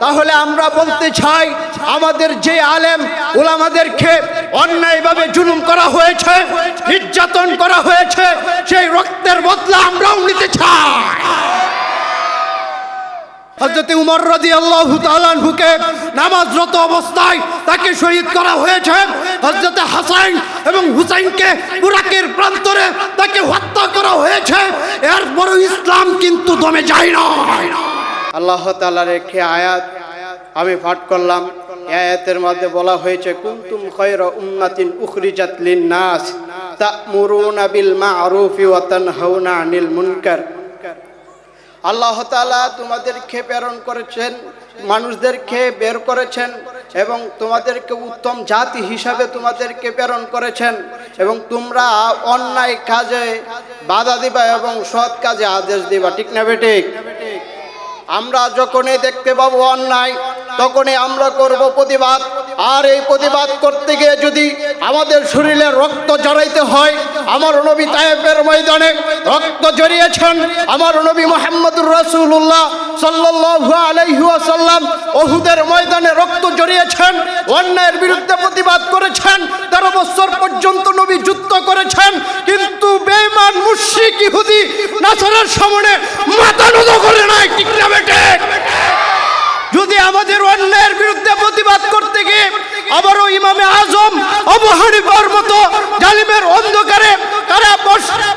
তাহলে আমরা বলতে চাই আমাদের যে আলেম উলামাদেরকে অন্যায়ভাবে জুলুম করা হয়েছে, নির্যাতন করা হয়েছে, সেই রক্তের বদলা আমরাও নিতে চাই। হযরত উমর রাদিয়াল্লাহু তাআলা আনহুকে নামাজরত অবস্থায় তাকে শহীদ করা হয়েছে। হযরত হাসান এবং হুসাইনকে ইরাকের প্রান্তরে তাকে হত্যা করা হয়েছে। এরপরও ইসলাম কিন্তু দমে যায় না। আল্লাহ তাআলার একটি আয়াত আমি পাঠ করলাম। আয়াতের মধ্যে বলা হয়েছে, কুনতুম খায়রা উম্মাতিন উখরিজাত লিন-নাস তা'মুরুনা বিল মা'রুফি ওয়া তানহাউনা আনিল মুনকার। আল্লাহ তাআলা তোমাদেরকে প্রেরণ করেছেন, মানুষদেরকে বের করেছেন এবং তোমাদেরকে উত্তম জাতি হিসাবে তোমাদেরকে প্রেরণ করেছেন এবং তোমরা অন্যায় কাজে বাধা দিবা এবং সৎ কাজে আদেশ দিবা। ঠিক না বেঠিক? আমরা যখনই দেখতে পাবো অন্যায় তখনই আমরা করব প্রতিবাদ। আর এই প্রতিবাদ করতে গিয়ে যদি আমাদের শরীরে রক্ত জড়াইতে হয়, আমার নবী তায়েফের ময়দানে রক্ত জড়িয়েছেন। আমার নবী মুহাম্মদুর রাসূলুল্লাহ সাল্লাল্লাহু আলাইহি ওয়াসাল্লাম উহুদের ময়দানে রক্ত জড়িয়েছেন, অন্যায়ের বিরুদ্ধে প্রতিবাদ করেছেন। 13 বছর পর্যন্ত নবী যুদ্ধ করেছেন, কিন্তু বেঈমান মুশরিক ইহুদি নাসারার সামনে মাথা নত করে নাই। ঠিক না বেটে? যদি আমাদের অন্যায়ের বিরুদ্ধে প্রতিবাদ করতে গিয়ে আবারও ইমামে আজম আবু হানিফার মতো জালিমের অন্ধকারে তারা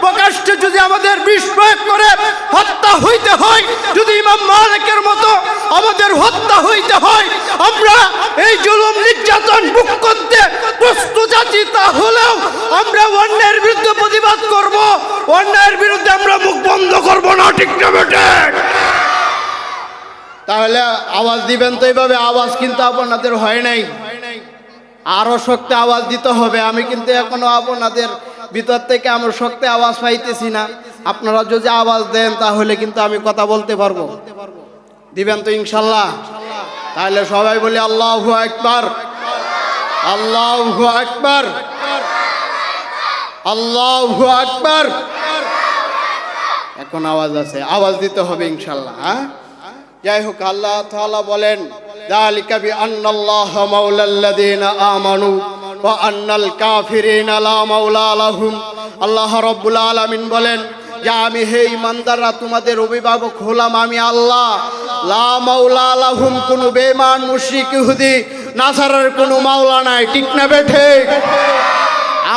প্রকাশ্যে যদি আমাদের বিষ প্রয়োগ করে হত্যা হইতে হয়, যদি ইমাম মালিকের মতো আমাদের হত্যা হইতে হয়, আমরা এই জুলুম নির্যাতন বুক করতে প্রস্তুত আছি। তাহলেও আমরা অন্যায়ের বিরুদ্ধে প্রতিবাদ করব, অন্যায়ের বিরুদ্ধে আমরা মুখ বন্ধ করব না। ঠিক না বেটে? তাহলে আওয়াজ দিবেন তো। এইভাবে আওয়াজ কিন্তু আপনাদের হয় নাই, আরো শক্তি আওয়াজ দিতে হবে। আমি কিন্তু এখনো আপনাদের ভিতর থেকে আমার শক্তি আওয়াজ পাইতেছি না। আপনারা যদি আওয়াজ দেন তাহলে কিন্তু আমি কথা বলতে পারবো। দিবেন তো ইনশাল্লাহ? তাহলে সবাই বলি আল্লাহু আকবার, আল্লাহু আকবার, আল্লাহু আকবার। এখন আওয়াজ আছে, আওয়াজ দিতে হবে ইনশাল্লাহ। হ্যাঁ, যাই হোক, আল্লাহ তাআলা বলেন, যালিকা বিআন্নাল্লাহা মাওলাল্লাযীনা আমানু ওয়া আন্নাল কাফিরিনা লা মাওলা লাহুম। আল্লাহ রাব্বুল আলামিন বলেন যে আমি হে ঈমানদাররা তোমাদের অভিভাবক হলাম আমি আল্লাহ। লা মাওলা লাহুম, কোনো বেঈমান মুশরিক ইহুদি নাসারার কোনো মাওলা নাই। ঠিক না বেঠে?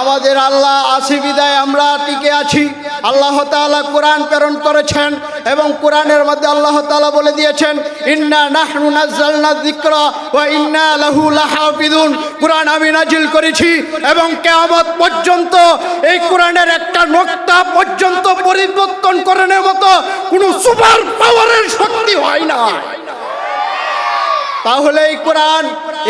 আমাদের আল্লাহ আছে বিদায় আমরা টিকে আছি। আল্লাহ তাআলা কোরআন প্রেরণ করেছেন এবং কোরআনের মধ্যে আল্লাহ তাআলা বলে দিয়েছেন, ইন্না নাহনু নাযালনা যিকরা ওয়া ইন্না লাহু লাহাফিজুন। কোরআন আমি নাজিল করেছি এবং কিয়ামত পর্যন্ত এই কোরআনের একটা নোক্তা পর্যন্ত পরিবর্তন করার মতো কোনো সুপার পাওয়ারের শক্তি হয় না। তাহলে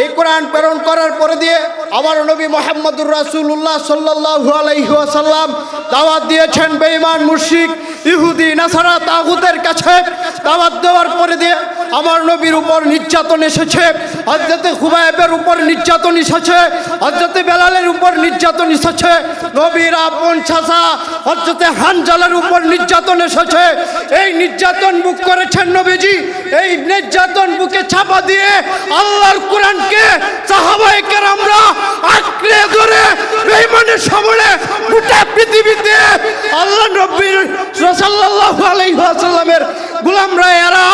এই কোরআন প্রেরণ করার পরে দিয়ে আমার নবী মুহাম্মদুর রাসূলুল্লাহ সাল্লাল্লাহু আলাইহি ওয়াসাল্লাম দাওয়াত দিয়েছেন বেঈমান মুশরিক ইহুদি নাসারা তাগুতের কাছে। দাওয়াত দেওয়ার পরে দিয়ে আমার নবীর উপর নির্যাতন এসেছে, হযরতে খুবাইবের উপর নির্যাতন এসেছে, হযরতে বেলালের উপর নির্যাতন এসেছে, নবীর আপন চাচা হযরতে হানজালার উপর নির্যাতন এসেছে। এই নির্যাতন বুক করেছেন নবীজি। এই নির্যাতন বুকে চাপা দিয়ে আল্লাহর কোরআনকে সাহাবায়ে কেরামরা আঁকড়ে ধরে বেঈমানের সামনে গোটা পৃথিবীতে আল্লাহ নবী সাল্লাল্লাহু আলাইহি ওয়াসাল্লামের গোলামরা এরা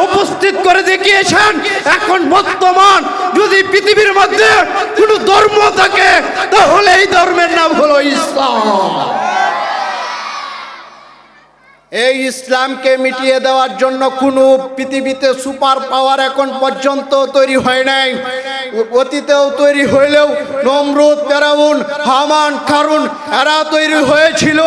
উপস্থিত করে দেখিয়েছেন। এখন বর্তমান যদি পৃথিবীর মধ্যে কোনো ধর্ম থাকে তাহলে এই ধর্মের নাম হলো ইসলাম। এই ইসলামকে মিটিয়ে দেওয়ার জন্য কোনো পৃথিবীতে সুপার পাওয়ার এখন পর্যন্ত তৈরি হয় নাই। অতীতেও তৈরি হইলেও নমরুদ, ফেরাউন, হামান, কারুন এরা তৈরি হয়েছিল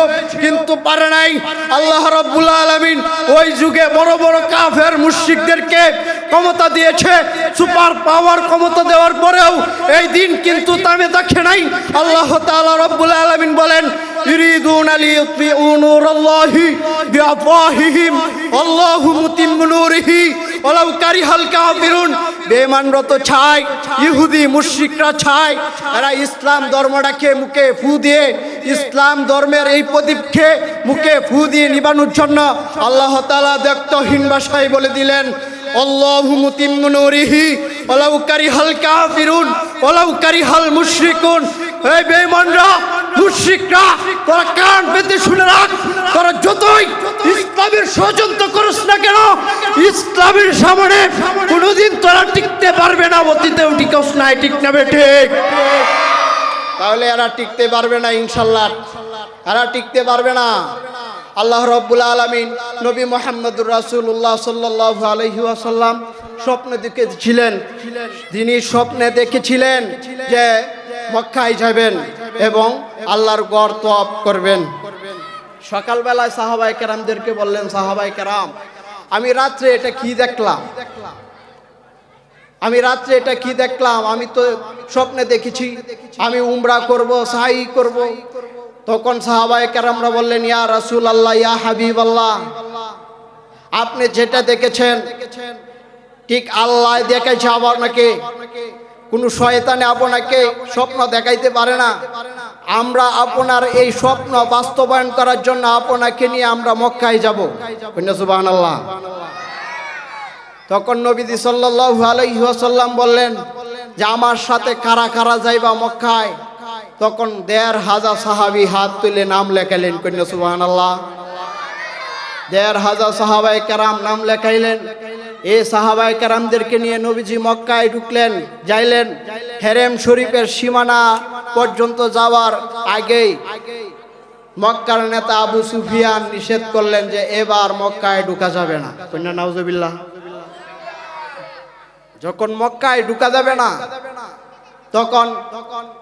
কিন্তু পারে নাই। আল্লাহ রাব্বুল আলামিন ওই যুগে বড় বড় কাফের মুশরিকদেরকে ক্ষমতা দিয়েছে। সুপার পাওয়ার ক্ষমতা দেওয়ার পরেও এই দিন কিন্তু থামে থাকে নাই। আল্লাহ তাআলা রাব্বুল আলামিন বলেন, ইউরিদুনা লিইউতফিউ নূরাল্লাহি বিআফওয়াহিহিম আল্লাহু মুতিম্মু নূরিহি ওয়ালাউ কারিহাল কাফিরুন। বেঈমানরা তো চায়, ইহুদি মুশরিকরা চায়, এরা ইসলাম ধর্মটাকে মুখে ফু দিয়ে, ইসলাম ধর্মের এই প্রদীপকে মুখে ফু দিয়ে নিবানোর জন্য আল্লাহ তাআলা দ্ব্যর্থহীন ভাষায় বলে দিলেন, আল্লাহু মুতিম্মু নূরিহি ওয়ালাউ কারিহাল কাফিরুন ওয়ালাউ কারিহাল মুশরিকুন। এই বেঈমানরা, মুশরিকরা, তোরা কান পেতে শুনে রাখ, তোরা যতই ইসলামের ষড়যন্ত্র করিস না কেন, ইসলামের সামনে কোনোদিন তোরা টিকতে পারবে না। অতীতেও টিকস নাই, ঠিক না ঠিক? তাহলে এরা টিকতে পারবে না ইনশাআল্লাহ, এরা টিকতে পারবে না। আল্লাহ রাব্বুল আলামিন নবী মুহাম্মদুর রাসূলুল্লাহ সাল্লাল্লাহু আলাইহি ওয়াসাল্লাম স্বপ্নে দেখেছিলেন, তিনি স্বপ্নে দেখেছিলেন যে মক্কায় যাবেন এবং আল্লাহর ঘর তওয়াফ করবেন। সকালবেলায় সাহাবায়ে কেরামদেরকে বললেন, সাহাবায়ে কেরাম, আমি রাত্রে এটা কি দেখলাম, আমি তো স্বপ্নে দেখেছি আমি উমরা করব, সাই করব। তখন সাহাবায়ে কেরামরা বললেন, ইয়া রাসূলুল্লাহ, ইয়া হাবিবাল্লাহ, আপনি যেটা দেখেছেন ঠিক আল্লাহ দেখাইছে আপনাকে, কোন শয়তানে আপনাকে স্বপ্ন দেখাইতে পারে না। আমরা আপনার এই স্বপ্ন বাস্তবায়ন করার জন্য আপনাকে নিয়ে আমরা মক্কায় যাব। সুবহানাল্লাহ। তখন নবীজি সাল্লাল্লাহু আলাইহি ওয়াসাল্লাম বললেন যে আমার সাথে কারা কারা যাইবা মক্কায়। তখন ১৫০০ সাহাবী হাত তুলে নাম লেখাইলেন। কন্যা সুবহানাল্লাহ। ১৫০০ সাহাবায়ে কেরাম নাম লেখাইলেন। এই সাহাবায়ে কেরামদেরকে নিয়ে নবীজি মক্কায় ঢুকলেন, যাইলেন। হেরেম শরীফের সীমানা পর্যন্ত যাওয়ার আগেই মক্কার নেতা আবু সুফিয়ান নিষেধ করলেন যে এবার মক্কায় ঢুকা যাবে না। কন্যা নাউজুবিল্লাহ। যখন মক্কায় ঢুকা যাবে না, তখন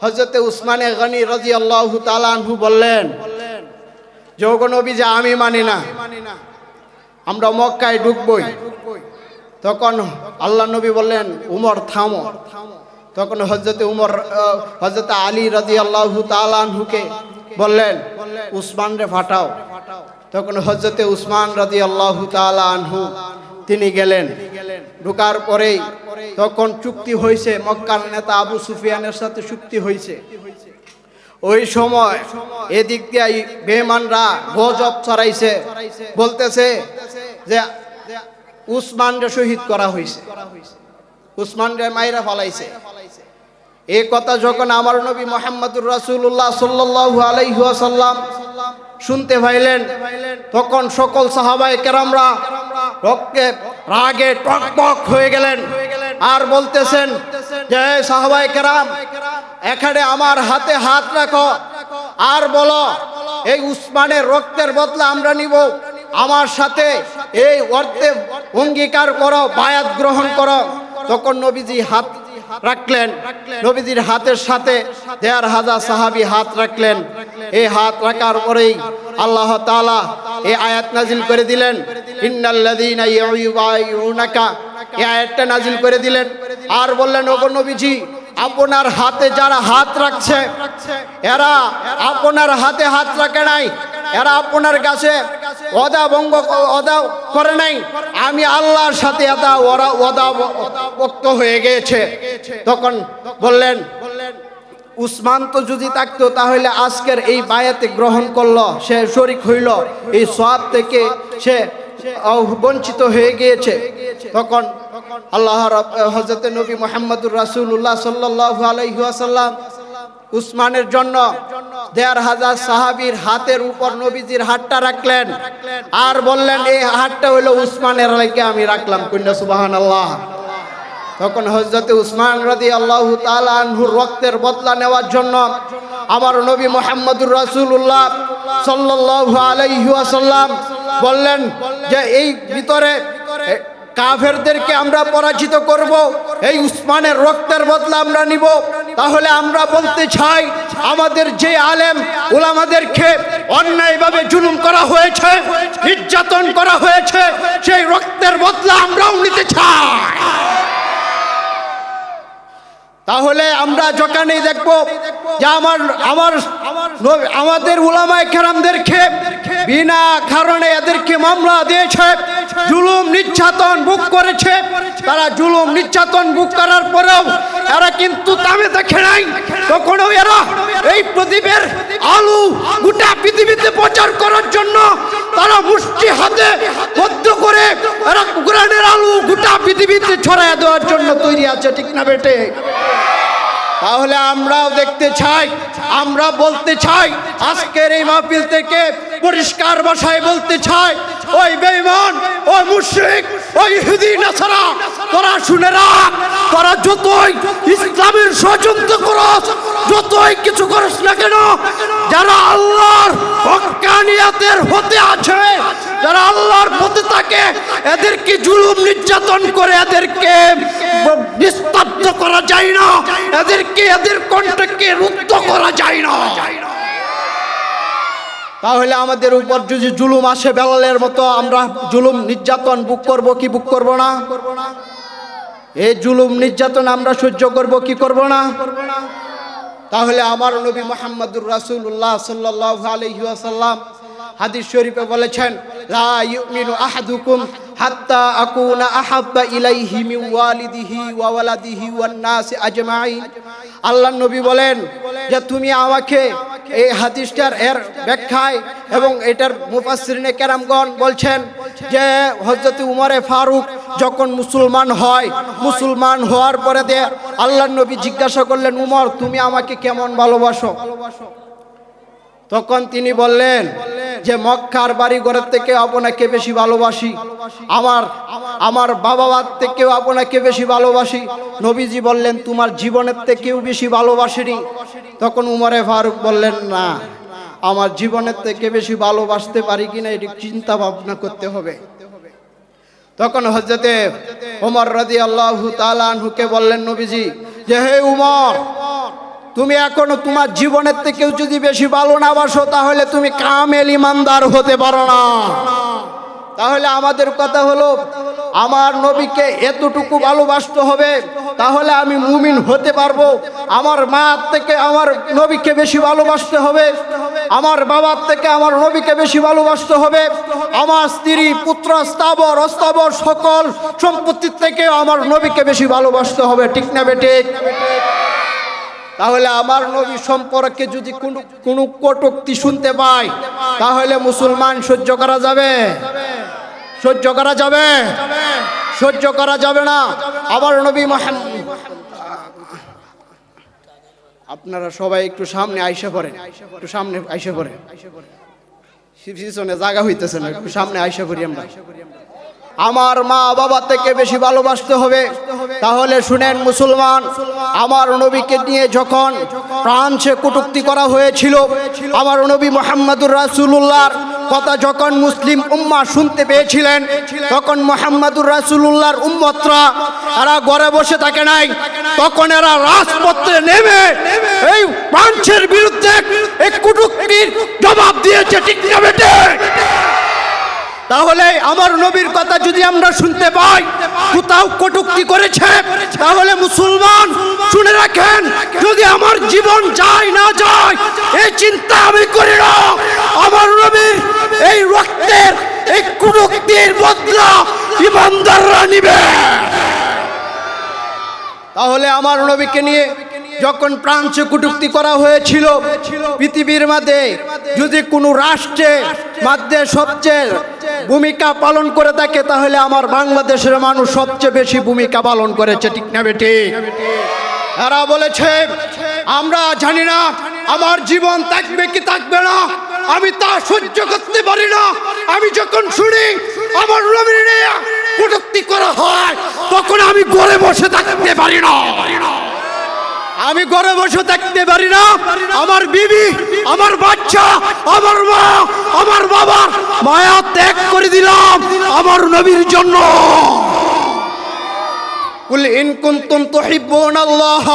হযরতে উসমানে গনি রাদিয়াল্লাহু তাআলা আনহু বললেন যে ওগো নবী, যে আমি মানি না, আমরা মক্কায় ঢুকবই। তখন আল্লাহ নবী বললেন, উমর থামো। তখন হযরতে আলী রাদিয়াল্লাহু তাআলা আনহুকে বললেন, উসমান রে ফাটাও। তখন হযরতে উসমান রাদিয়াল্লাহু তাআলা আনহু তিনি গেলেন। ঢোকার পরেই তখন চুক্তি হয়েছে, মক্কার নেতা আবু সুফিয়ানের সাথে চুক্তি হয়েছে। ওই সময় এদিক দিয়ে বেঈমানরা গজব ছড়াইছে, বলতেছে যে উসমানকে শহীদ করা হয়েছে, উসমানকে মাইরা ফলাইছে। এই কথা যখন আমার নবী মুহাম্মদুর রাসূলুল্লাহ সাল্লাল্লাহু আলাইহি ওয়াসাল্লাম শুনতে পাইলেন, তখন সকল সাহাবায়ে কেরামরা রক্তে রাগে টকবক হয়ে গেলেন আর বলতেছেন যে সাহাবায়ে কেরাম, এখানে আমার হাতে হাত রাখো আর বলো এই উসমানের রক্তের বদলা আমরা নিব, আমার সাথে এই অর্থে অঙ্গীকার করো, বায়াত গ্রহণ করো। তখন নবীজি হাত রাখলেন, নবীজির হাতের সাথে ১৫০০ সাহাবী হাত রাখলেন। এই হাত রাখার পরেই আল্লাহ তাআলা এই আয়াত নাজিল করে দিলেন, ইন্নাল্লাযীনা ইউবাইউনাকা, এই আয়াতটা নাজিল করে দিলেন। আর বললেন, ওগো নবীজি, আপনার হাতে যারা হাত রাখছে এরা আপনার হাতে হাত রাখে নাই, এরা আপনার কাছে ওয়াদা ভঙ্গ করে নাই, আমি আল্লাহর সাথে ওরা ওয়াদা ভক্ত হয়ে গিয়েছে। তখন বললেন, উসমান তো যদি থাকতো তাহলে আজকের এই বায়াতে গ্রহণ করলো, সে শরীক হইল, এই সওয়াব থেকে সে বঞ্চিত হয়ে গিয়েছে। তখন আল্লাহ হযরতে নবী মুহাম্মদুর রাসূলুল্লাহ সাল্লাল্লাহু আলাইহি ওয়াসাল্লাম উসমানের জন্য ১৫০০ সাহাবীর হাতের উপর নবীজির হাতটা রাখলেন আর বললেন, এই হাতটা হলো উসমানের লাগি আমি রাখলাম। কন্যা সুবহানাল্লাহ। তখন হযরতে উসমান রাদিয়াল্লাহু তাআলা আনহুর রক্তের বদলা নেওয়ার জন্য আমার নবী মুহাম্মদুর রাসূলুল্লাহ সাল্লাল্লাহু আলাইহি ওয়াসাল্লাম বললেন যে এই ভিতরে কাফেরদেরকে আমরা পরাজিত করব, এই উসমানের রক্তের বদলা আমরা নিব। তাহলে আমরা বলতে চাই, আমাদের যে আলেম উলামাদেরকে অন্যায়ভাবে জুলুম করা হয়েছে, নির্যাতন করা হয়েছে, সেই রক্তের বদলা আমরাও নিতে চাই। তাহলে আমরা যখনই দেখব যে আমাদের উলামায়ে কেরামদেরকে বিনা কারণে এদেরকে মামলা দিয়েছে, জুলুম নির্যাতন ভোগ করেছে, তারা জুলুম নির্যাতন ভোগ করার পরেও এরা কিন্তু দামে দেখে নাই, তখনও এরা এই প্রদীপের আলো গোটা পৃথিবীতে প্রচার করার জন্য তারা মুষ্টি হাতে বদ্ধ করে এরা কোরআনের আলো গোটা পৃথিবীতে ছড়ায় দেওয়ার জন্য তৈরি আছে, ঠিক না বেটে? তাহলে আমরাও দেখতে চাই, আমরা বলতে চাই, আজকের এই মাহফিল থেকে পরিষ্কার ভাষায় বলতে চাই, ওই বেঈমান, ওই মুশরিক, ওই ইহুদি নাসারা, তোরা শুনে রাখ, তোরা যতই ইসলামের ষড়যন্ত্র করস, যতই কিছু করস না কেন, যারা আল্লাহর হক্কানিয়াতের হতে আছে, যারা আল্লাহর পথে থাকে, এদেরকে জুলুম নির্যাতন করে এদেরকে নিস্তব্ধ করা যায় না, এদের কণ্ঠকে রুদ্ধ করা যায় না। তাহলে আমাদের উপর যদি জুলুম আসে বেলালের মতো, আমরা জুলুম নির্যাতন বুক করব কি বুক করব না? এই জুলুম নির্যাতন আমরা সহ্য করব কি করব না? তাহলে আমার নবী মুহাম্মদুর রাসূলুল্লাহ সাল্লাল্লাহু আলাইহি ওয়াসাল্লাম হাদিস শরীফে বলেছেন, লা ইউমিনু আহাদুকুম হাত্তা আকুনা আহাব্বা ইলাইহি মিন ওয়ালিদিহি ওয়া ওয়ালাদিহি ওয়ান নাস আজমাইন। আল্লাহর নবী বলেন যে তুমি আমাকে এই হাদিসটার এর ব্যাখ্যায় এবং এটার মুফাসসিরিনে কেরামগণ বলছেন যে হযরত উমরে ফারুক যখন মুসলমান হয়, মুসলমান হওয়ার পরে আল্লাহর নবী জিজ্ঞাসা করলেন, উমর তুমি আমাকে কেমন ভালোবাসো? তখন তিনি বললেন যে মক্কার বাড়ি ঘরের থেকে আপনাকে বেশি ভালোবাসি, আমার বাবা মার থেকেও আপনাকে বেশি ভালোবাসি। নবীজি বললেন তোমার জীবনের থেকেও বেশি ভালোবাসিনি। তখন উমরে ফারুক বললেন, না, আমার জীবনের থেকে বেশি ভালোবাসতে পারি কিনা এটি চিন্তা ভাবনা করতে হবে। তখন হযরতে ওমর রাদিয়াল্লাহু তাআলা আনহুকে বললেন নবীজি যে হে উমর, তুমি এখনো তোমার জীবনের থেকেও যদি বেশি ভালো না বাসো তাহলে তুমি কামেল ইমানদার হতে পারো না। তাহলে আমাদের কথা হলো আমার নবীকে এতটুকু ভালোবাসতে হবে, তাহলে আমি মুমিন হতে পারবো। আমার মা থেকে আমার নবীকে বেশি ভালোবাসতে হবে, আমার বাবার থেকে আমার নবীকে বেশি ভালোবাসতে হবে, আমার স্ত্রী পুত্র স্থাবর অস্থাবর সকল সম্পত্তির থেকে আমার নবীকে বেশি ভালোবাসতে হবে, ঠিক না বেঠিক? তাহলে আমার নবী সম্পর্কে যদি কোনো কটূক্তি শুনতে পাই তাহলে মুসলমান সহ্য করা যাবে? সহ্য করা যাবে? সহ্য করা যাবে না। আমার নবী মুহাম্মদ, আপনারা সবাই একটু সামনে আইসা পড়েন, একটু সামনে আইসা পড়েন, পিছনে জায়গা হইতেছে না, একটু সামনে আইসা পড়ি আমরা। আমার মা বাবা থেকে বেশি ভালোবাসতে হবে। তাহলে শুনেন মুসলমান, আমার নবীকে নিয়ে যখন ফ্রান্সে কটূক্তি করা হয়েছিল, আমার নবী মুহাম্মদুর রাসূলুল্লাহর কথা যখন মুসলিম উম্মাহ শুনতে পেয়েছিলেন, তখন মুহাম্মদুর রাসূলুল্লাহর উম্মতরা এরা ঘরে বসে থাকে নাই, তখন এরা রাজপথে নেমে এই ফ্রান্সের বিরুদ্ধে এই কটূক্তির জবাব দিয়েছে, ঠিক না বেটে? তাহলে আমার নবীর কথা যদি আমরা শুনতে পাই কোথাও কটূক্তি করেছে, তাহলে মুসলমান শুনে রাখেন, যদি আমার জীবন যায় না যায় এই চিন্তা আমি করি না, আমার নবীর এই রক্তের এই কটূক্তির বদলা ইমানদাররা নিবে। তাহলে আমার নবীকে নিয়ে যখন ফ্রান্সে কটূক্তি করা হয়েছিল, পৃথিবীর মধ্যে যদি কোনো রাষ্ট্রের মধ্যে সবচেয়ে ভূমিকা পালন করে থাকে তাহলে আমার বাংলাদেশের মানুষ সবচেয়ে বেশি ভূমিকা পালন করেছে, ঠিক না বেটি? এরা বলেছে আমরা জানি না আমার জীবন থাকবে কি থাকবে না, আমি তা সহ্য করতে পারি না। আমি যখন শুনি আমার নবীর নিয়ে কটূক্তি করা হয় তখন আমি ঘরে বসে থাকতে পারি না, আমি ঘরে বসে থাকতে পারি না। আমার বিবি, আমার বাচ্চা, আমার মা, আমার বাবার মায়া ত্যাগ করে দিলাম আমার নবীর জন্য। কুল ইন কুনতুম তুহিব্বুনাল্লাহ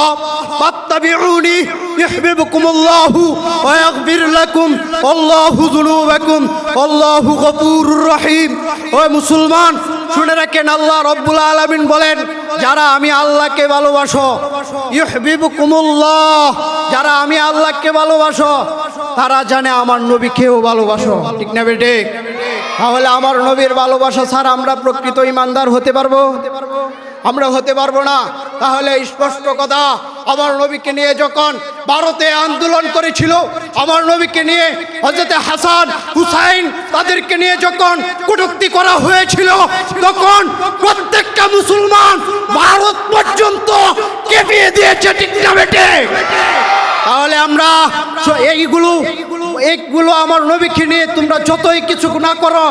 ফাত্তাবিউনি ইউহিব্বুকুমুল্লাহু ওয়া ইয়াগফির লাকুম আল্লাহু যুনুবাকুম আল্লাহু গফুরুর রহিম। ও মুসলমান শুনে রাখেন, আল্লাহ রাব্বুল আলামিন বলেন যারা আমি আল্লাহকে ভালোবাসো, ইউহিব্বুকুমুল্লাহ, যারা আমি আল্লাহকে ভালোবাসো তারা জানে আমার নবীকেও ভালোবাসো, ঠিক না বেটে? তাহলে আমার নবীর ভালোবাসা ছাড়া আমরা প্রকৃত ইমানদার হতে পারবো? আমরা হতে পারবো না। তাহলে স্পষ্ট কথা, আমার নবীকে নিয়ে যখন ভারতে আন্দোলন করেছিল, আমার নবীকে নিয়ে হযরত হাসান হুসাইন তাদেরকে নিয়ে যখন কটূক্তি করা হয়েছিল, তখন প্রত্যেকটা মুসলমান ভারত পর্যন্ত কেঁপিয়ে দিয়েছে, ঠিক না বেটে? তাহলে আমরা এইগুলো আমার নবীকে নিয়ে তোমরা যতই কিছু না করো,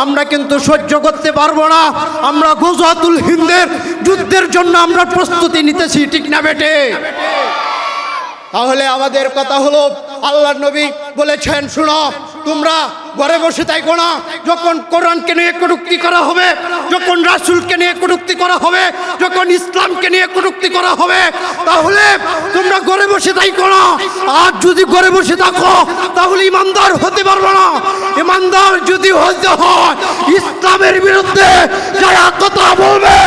আমরা কিন্তু সহ্য করতে পারবো না। আমরা গজওয়াতুল হিন্দের যুদ্ধের জন্য আমরা প্রস্তুতি নিতেছি, ঠিক না বেটে? তাহলে আমাদের কথা হলো, আল্লাহর নবী বলেছেন, শুনো, তোমরা ঘরে বসে থাকো না। যখন কোরআনকে নিয়ে কটূক্তি করা হবে, যখন রাসূলকে নিয়ে কটূক্তি করা হবে, যখন ইসলামকে নিয়ে কটূক্তি করা হবে, তাহলে তোমরা ঘরে বসে থাকো না। আর যদি ঘরে বসে থাকো তাহলে ইমানদার হতে পারবে না। ইমানদার যদি হতে হয়, ইসলামের বিরুদ্ধে যারা কথা বলবে,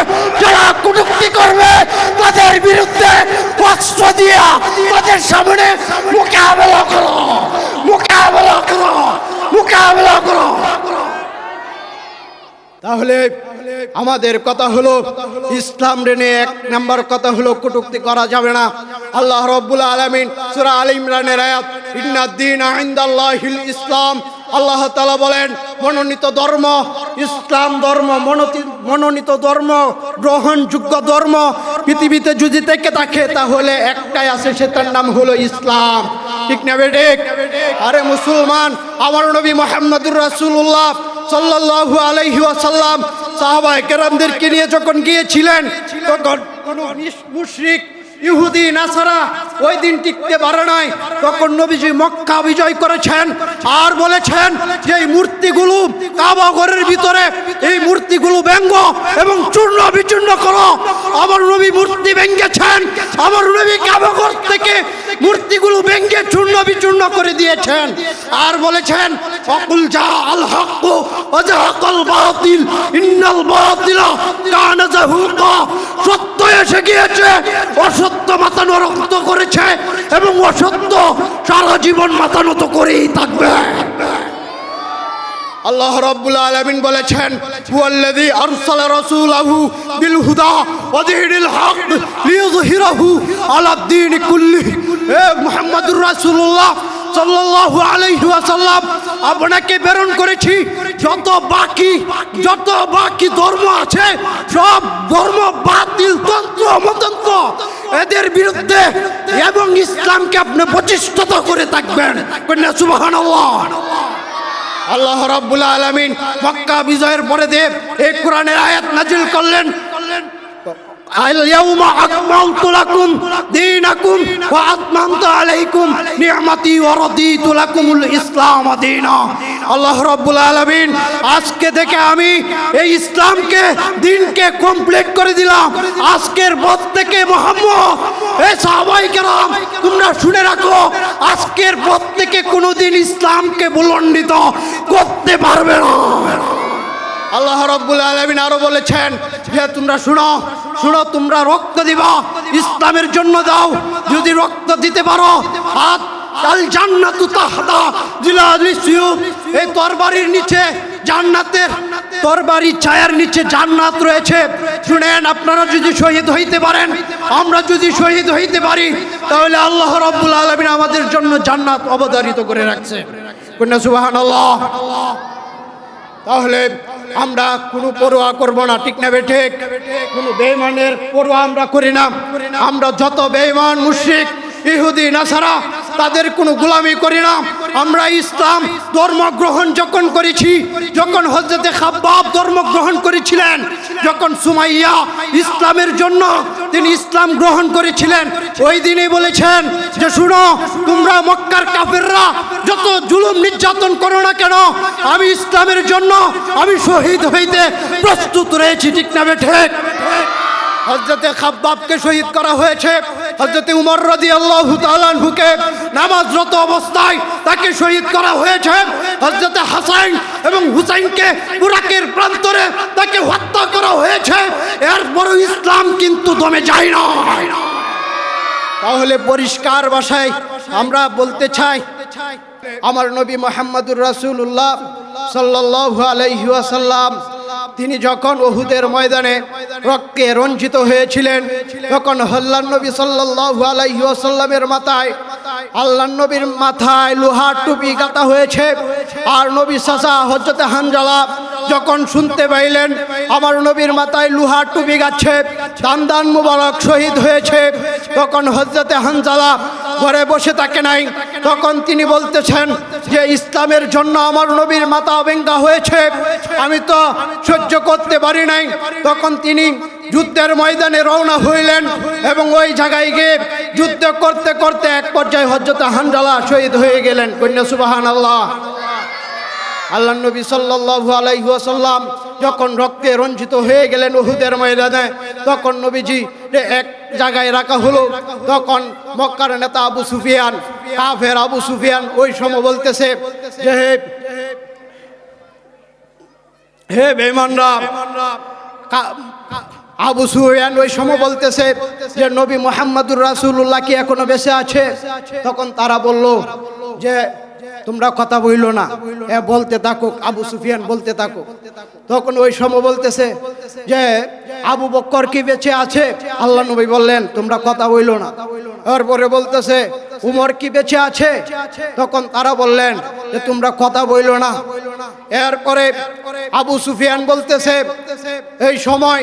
যারা কটূক্তি করবে, তাদের বিরুদ্ধে অস্ত্র দিয়ে তাদের সামনে মোকাবেলা করো, মোকাবেলা করো, মোকাবেলা করো। তাহলে আমাদের কথা হলো, ইসলাম রেনে এক নাম্বার কথা হলো কটূক্তি করা যাবে না। আল্লাহ রাব্বুল আলামিন সূরা আলে ইমরানের আয়াত ইন্নাদ-দীনা ইনদাল্লাহিল ইসলাম, আল্লাহ তাআলা বলেন, মনোনীত ধর্ম ইসলাম ধর্ম, মনোনীত ধর্ম, গ্রহণযোগ্য ধর্ম পৃথিবীতে যদি থেকে থাকে তাহলে একটাই আছে, সেটার নাম হলো ইসলাম, ঠিক না বেটে? আরে মুসলমান, আমার নবী মুহাম্মদুর রাসূলুল্লাহ সাল্লাল্লাহু আলাইহি ওয়াসাল্লাম সাহাবায়ে কেরামদেরকে নিয়ে যখন গিয়েছিলেন, তখন কোন মুশরিক ইহুদি নাসারা ওই দিন টিকতে পারে নাই। তখন নবীজি মক্কা বিজয় করেছেন আর বলেছেন যে এই মূর্তিগুলো কাবা ঘরের ভিতরে, এই মূর্তিগুলো ব্যঙ্গ এবং চূর্ণ বিচূর্ণ করো। আমার নবী মূর্তি ভেঙ্গেছেন, আমার নবী কাবা ঘর থেকে মূর্তিগুলো ভেঙ্গে চূর্ণ বিচূর্ণ করে দিয়েছেন আর বলেছেন, ফাকুল জা আল হক ওয়া জাহাকাল বাতিল ইন্নাল বাতিলা কানা যাহুকা। সত্য এসে গিয়েছে, অসত্য মাথা নত করেছে এবং অসত্য সারা জীবন মাথা নত করেই থাকবে। আল্লাহ রাব্বুল আলামিন বলেছেন, হুয়াল্লাযী আরসালা রাসূলাহু বিল হুদা ওয়া দিনিল হক লিইয়ুযহিরাহু আলাদ-দীনি কুল্লিহি। হে মুহাম্মদুর রাসূলুল্লাহ সাল্লাল্লাহু আলাইহি ওয়াসাল্লাম, আপনাকে প্রেরণ করেছি যত বাকি ধর্ম আছে, সব ধর্ম বাতিল, তন্ত্র মতন্ত্র, এদের বিরুদ্ধে এবং ইসলামকে আপনি প্রতিষ্ঠিত করে থাকবেন। কন্যা সুবহানাল্লাহ। আল্লাহ রাব্বুল আলামিন মক্কা বিজয়ের পরে এই কোরআনের আয়াত নাজিল করলেন, আল-ইয়াউমা আকমালতু লাকুম দীনাকুম ওয়া আতমামতু আলাইকুম নি'মাতি ওয়া রাদিতু লাকুমুল ইসলাম দীনা। আল্লাহ রাব্বুল আলামিন, আজকে থেকে আমি এই ইসলামকে, দিনকে কমপ্লিট করে দিলাম। আজকের পর থেকে মুহাম্মদ, এই সাহাবায়ে কেরাম, তোমরা শুনে রাখো, আজকের পর থেকে কোনোদিন ইসলামকে বুলন্ডিত করতে পারবে না। আল্লাহ রাব্বুল আলামিন আরো বলেছেন যে তোমরা শুনো, তোমরা রক্ত দিবা, ইসলামের জন্য দাও। যদি রক্ত দিতে পারো, আল জান্নাতু তাহতা জিলালিস সুয়ুফ, এই তরবারির নিচে, জান্নাতের তরবারি ছায়ার নিচে জান্নাত রয়েছে। শুনেন, আপনারা যদি শহীদ হইতে পারেন, আমরা যদি শহীদ হইতে পারি, তাহলে আল্লাহ রাব্বুল আলামিন আমাদের জন্য জান্নাত অবধারিত করে রাখছে। কন্যা সুবহানাল্লাহ। তাহলে আমরা কোনো পরোয়া করব না, ঠিক না বেঠে? কোনো বেঈমানের পরোয়া আমরা করি না। আমরা যত বেঈমান, মুশরিক, ইহুদি, নাসারা, তাদের কোনো গোলামি করি না। আমরা ইসলাম ধর্ম গ্রহণ যখন করেছি, যখন হযরতে খাব্বাব ধর্ম গ্রহণ করেছিলেন, যখন সুমাইয়া ইসলামের জন্য তিনি ইসলাম গ্রহণ করেছিলেন, ওই দিনই বলেছেন যে শুনো, তোমরা মক্কার কাফেররা যত জুলুম নির্যাতন করো না কেন, আমি ইসলামের জন্য আমি শহীদ হইতে প্রস্তুত রয়েছি, ঠিক না বেঠে? হযরতে খাব্বাবকে শহীদ করা হয়েছে। হযরতে উমর রাদিয়াল্লাহু তাআলা আনহুকে নামাজরত অবস্থায় তাকে শহীদ করা হয়েছে। হযরতে হাসান এবং হুসাইনকে ইরাকের প্রান্তরে তাকে হত্যা করা হয়েছে। এরপরও ইসলাম কিন্তু দমে যায় না। তাহলে পরিষ্কার ভাষায় আমরা বলতে চাই, আমার নবী মুহাম্মদুর রাসূলুল্লাহ সাল্লাল্লাহু আলাইহি ওয়াসাল্লাম তিনি যখন উহুদের ময়দানে রক্তে রঞ্জিত হয়েছিলেন, তখন আল্লাহর নবী সাল্লাল্লাহু আলাইহি ওয়াসাল্লামের মাথায়, আল্লাহর নবীর মাথায় লোহার টুপি গাঁথা হয়েছে। আর নবী চাচা হযরত হানজালা যখন শুনতে পাইলেন আমার নবীর মাথায় লোহার টুপি গাচ্ছে, দান মুবারক শহীদ হয়েছে, তখন হযরত হানজালা ঘরে বসে থাকে নাই। তখন তিনি বলতেছেন যে ইসলামের জন্য আমার নবীর মাথা ভেঙ্গা হয়েছে, আমি তো সহ্য করতে পারি নাই। তখন তিনি যুদ্ধের ময়দানে রওনা হইলেন এবং ওই জায়গায় গিয়ে যুদ্ধ করতে করতে এক পর্যায়ে হযরত হানজালা শহীদ হয়ে গেলেন। কন্যা সুবহানাল্লাহ। আল্লাহর নবী সাল্লাল্লাহু আলাইহি ওয়াসাল্লাম যখন রক্তে রঞ্জিত হয়ে গেলেন উহুদের ময়দানে, তখন নবীজি এক জায়গায় রাখা হলো। তখন মক্কার নেতা আবু সুফিয়ান, কাফের আবু সুফিয়ান ওই সময় বলতেছে যে হে বেঈমানরা, আবু সুফিয়ান ওই সময় বলতেছে যে নবী মুহাম্মদুর রাসূলুল্লাহ কি এখনো বেঁচে আছে? তখন তারা বলল যে তোমরা কথা বইল না, এ বলতে থাকো, আবু সুফিয়ান বলতে থাকো। তখন ওই সময় বলতেছে যে আবু বকর কি বেঁচে আছে? আল্লাহ নবী বললেন তোমরা কথা বইল না। এরপরে বলতেছে উমর কি বেঁচে আছে? তখন তারা বললেন যে তোমরা কথা বইল না। এরপরে আবু সুফিয়ান বলতেছে, এই সময়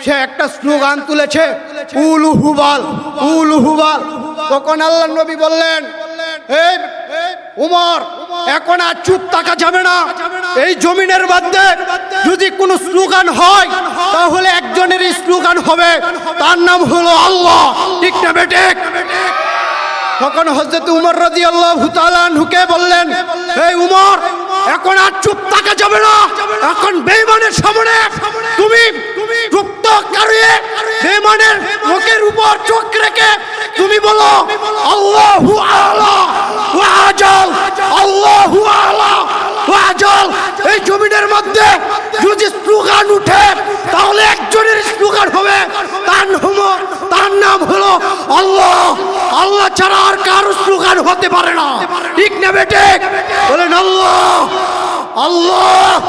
সে একটা স্লোগান তুলেছে, উলু হুবাল, উলু হুবাল। তখন আল্লাহ নবী বললেন এই উমর, এখন আর চুপ থাকা যাবে না। এই জমিনের মধ্যে যদি কোনো স্লোগান হয় তাহলে একজনের স্লোগান হবে, তার নাম হলো আল্লাহ। ঠিক না বেঠিক? তখন হযরত উমর রাদিয়াল্লাহু তাআলা আনহুকে বললেন, এই উমর, এখন আর চুপ থাকা যাবে না। এখন বেঈমানের সামনে তুমি গুপ্ত কারিয়ে বেঈমানের মুখের উপর চোখ রেখে তুমি বলো আল্লাহু আ'লা ওয়া আজাল, আল্লাহু আ'লা ওয়া আজাল। এই জমিনের মধ্যে যদি স্লোগান উঠে তাহলে একজনের স্লোগান হবে, তার নাম হলো আল্লাহ। আল্লাহ ছাড়া আর কারো স্লোগান হতে পারে না। ঠিক না বেঠিক? বলেন আল্লাহ, আল্লাহ,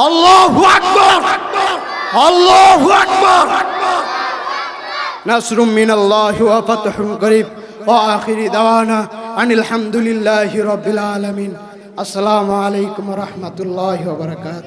আল্লাহু আকবার, আল্লাহু আকবার। নাসরুম মিনাল্লাহি ওয়া ফাতহুন করিব ওয়া আখিরি দাওয়ানা আনিল হামদুলিল্লাহি রাব্বিল আলামিন। আসসালামু আলাইকুম ওয়া রাহমাতুল্লাহি ওয়া বারাকাতুহু।